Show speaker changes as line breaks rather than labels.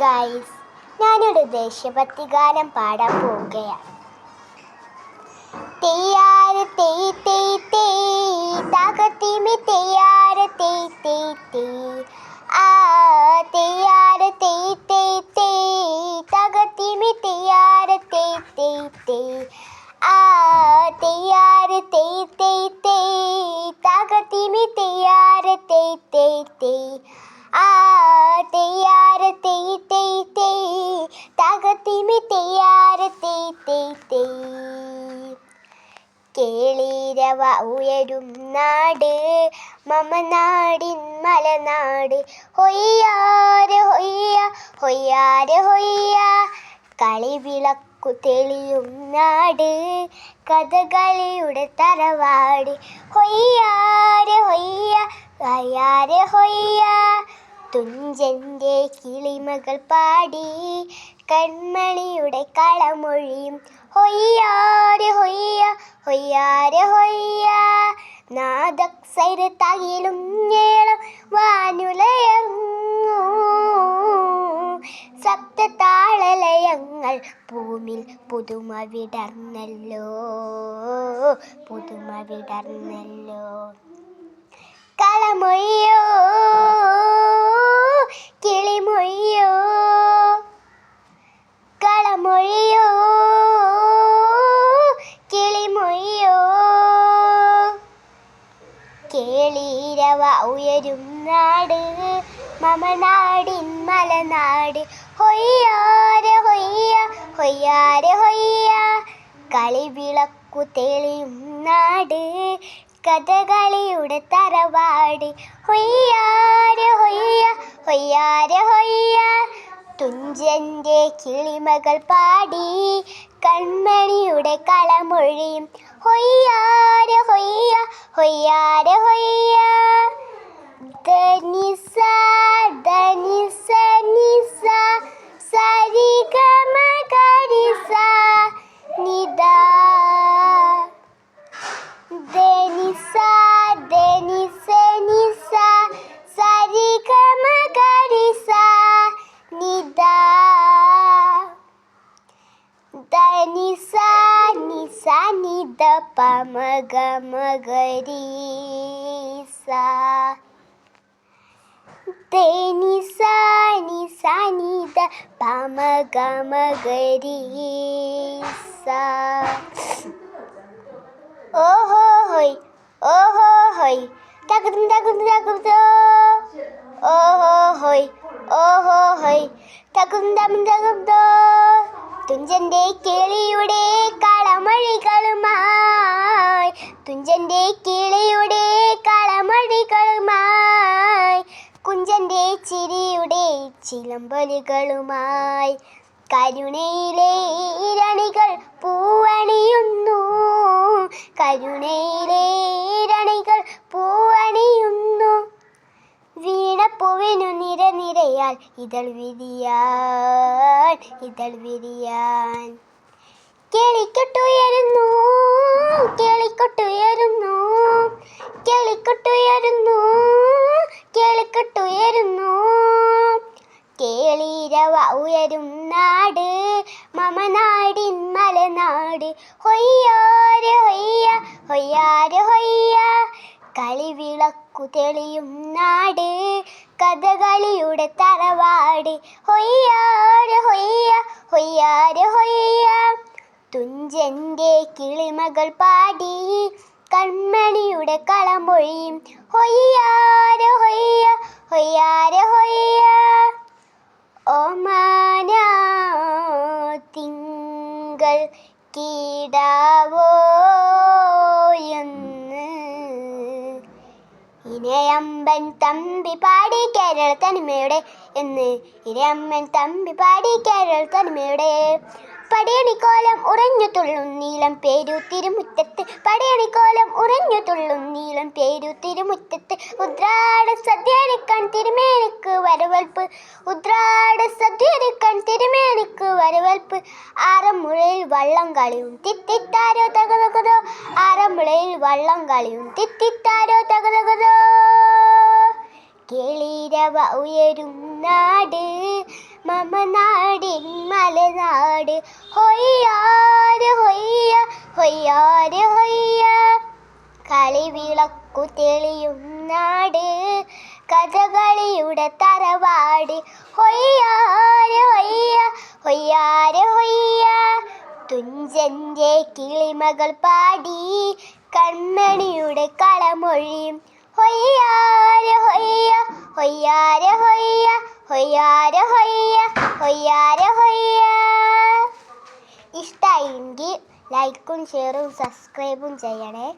Guys, ഞാനൊരു ദേശഭക്തി ഗാനം പാടാൻ പോവുകയാണ്. തെയ്യാറ് തെയ് തെയ് തെയ് തകത്തിമി തെയ്യാറ് തെയ് തെയ് തെയ് ആ തെയ്യാറ് തെയ് തെയ് തെയ് തകത്തിമി തെയ്യാറ് തെയ് തെയ് തെയ് ആ തെയ്യാറ് തെയ് തെയ് തെയ് തകത്തിമി തെയ്യാറ് തെയ് തെയ് തെയ് ആ തെയ്യാറ് തെയ് തെയ് തെയ് തകത്തിമി തെയ്യാറ് തെയ് തെയ് തെയ്. കേളീരവ ഉയരും നാട് മമ നാടിൻ മലനാട്. ഹൊയ്യാരെ ഹൊയ്യ ഹൊയ്യാരെ ഹൊയ്യ കളിവിളക്കു തെളിയും നാട് കഥകളിയുടെ തറവാട്. ഹൊയ്യാരെ ഹൊയ്യ ഹൊയ്യാരെ ഹൊയ്യ തുഞ്ചന്റെ കിളിമകൾ പാടി കൺമണിയുടെ കളമൊഴിയും. ഹൊയ്യാരെ ഹൊയ്യ ഹൊയ്യാരെ ഹൊയ്യ നാദക്സൈര് തകിലും ഞേളം വാനുലയങ്ങൂ സപ്തതാളലയങ്ങൾ ഭൂമിൽ പുതുമ വിടർന്നല്ലോ പുതുമ വിടർന്നല്ലോ. കളമൊഴിയോ കിളിമൊഴിയോ കളമൊഴിയോ കിളിമൊഴിയോ കേളീരവ ഉയരും നാട് മമ നാടിൻ മലനാട്. ഹൊയ്യാരെ ഹൊയ്യ ഹൊയ്യാരെ ഹൊയ്യ കളിവിളക്കു തെളിയും നാട് കഥകളിയുടെ തറവാട്. ഹൊയ്യാരെ ഹൊയ്യ ഹൊയ്യാരെ ഹൊയ്യ തുഞ്ചന്റെ കിളിമകൾ പാടി കൺമണിയുടെ കളമൊഴിയും. ഹൊയ്യാരെ ഹൊയ്യ ഹൊയ്യാരെ ഹൊയ്യ ധനിസ ധനിസ നിസ സരിഗമ ഗരിസ നിദാ ധനിസ ധനിസ നിസ സരിഗമ ഗരിസ നിദാ ധനിസ നിസ നിദ പമഗ മഗരിസ ധനിസ നിസ നിദ പമഗ മഗരിസ. ഓഹോ ഹൊയ് ഓഹോ ഹൊയ് തകതും തകതും തകതോ ഓഹോ ഹൊയ് ഓഹോ ഹൊയ് തകും തം തകതോ. തുഞ്ചന്റെ കിളിയുടെ കളമൊഴികളുമായി തുഞ്ചന്റെ കിളിയുടെ കളമൊഴികളുമായി കുഞ്ചന്റെ ചിരിയുടെ ചിലമ്പലുകളുമായി കരുണയിലെ ഇരണികൾ പൂവണിയുന്നു കരുണയിലെ ഇരണികൾ പൂവണിയുന്നു വീണപ്പൂവിനു നിരനിരയാൽ ഇതൾ വിരിയാൻ ഇതൾ വിരിയാൻ. കേളിക്കൊട്ടുയരുന്നു കേളിക്കൊട്ടുയരുന്നു കേളിക്കൊട്ടുയരുന്നു കേളിക്കൊട്ടുയരുന്നു കേളീരവ ഉയരും നാട് മമ നാടിൻ മലനാട്. ഹൊയ്യാരെ ഹൊയ്യ ഹൊയ്യാരെ ഹൊയ്യ കളിവിളക്കു തെളിയും നാട് കഥകളിയുടെ തറവാട്. ഹൊയ്യാരെ ഹൊയ്യ ഹൊയ്യാരെ ഹൊയ്യ തുഞ്ചന്റെ കിളിമകൾ പാടി കൺമണിയുടെ കളമൊഴിയും. ഹൊയ്യാരെ ഹൊയ്യ ഹൊയ്യാരെ ഹൊയ്യ ഓമാന തിങ്കൾ കീടാവോ ഇരയമ്പൻ തമ്പി പാടി കേരള തനിമയുടെ എന്ന് ഇരയമ്പൻ തമ്പി പാടി കേരള തനിമയുടെ. പടയണിക്കോലം ഉറഞ്ഞു തുള്ളും നീളം പേരുത്തിരുമുറ്റത്ത് പടയണിക്കോലം ഉറഞ്ഞു തുള്ളും നീളം പേരുത്തിരുമുറ്റത്ത് ഉദ്രാട സദ്യയൊരുക്കാൻ തിരുമേനിക്ക് വരവൽപ്പ് ഉദ്രാട സദ്യയൊരുക്കാൻ തിരുമേനിക്ക് വരവൽപ്പ്. ആറന്മുളയിൽ വള്ളം കളിയും തിത്തിത്താരോ തകതകതോ ആറന്മുളയിൽ വള്ളം കളിയും തിത്തിത്താരോ തകതകതോ കേളിരവ ഉയരും നാട് മമ നാടിൻ മലനാട് ഹൊയ്യാരെ ഹൊയ്യ ഹൊയ്യാരെ ഹൊയ്യ കളിവിളക്കു തെളിയും നാട് കഥകളിയുടെ തറവാട് ഹൊയ്യാരെ ഹൊയ്യ ഹൊയ്യാരെ ഹൊയ്യ തുഞ്ചന്റെ കിളിമകൾ പാടി കൺമണിയുടെ കളമൊഴിയും ഹൊയ്യാരെ ഹൊയ്യ ഹൊയ്യാരെ ഹൊയ്യ ഹൊയ്യാരെ ഹൊയ്യ ഹൊയ്യാരെ ഹൊയ്യ. ഇഷ്ടമായെങ്കിൽ ലൈക്കും ഷെയറും സബ്സ്ക്രൈബും ചെയ്യണേ.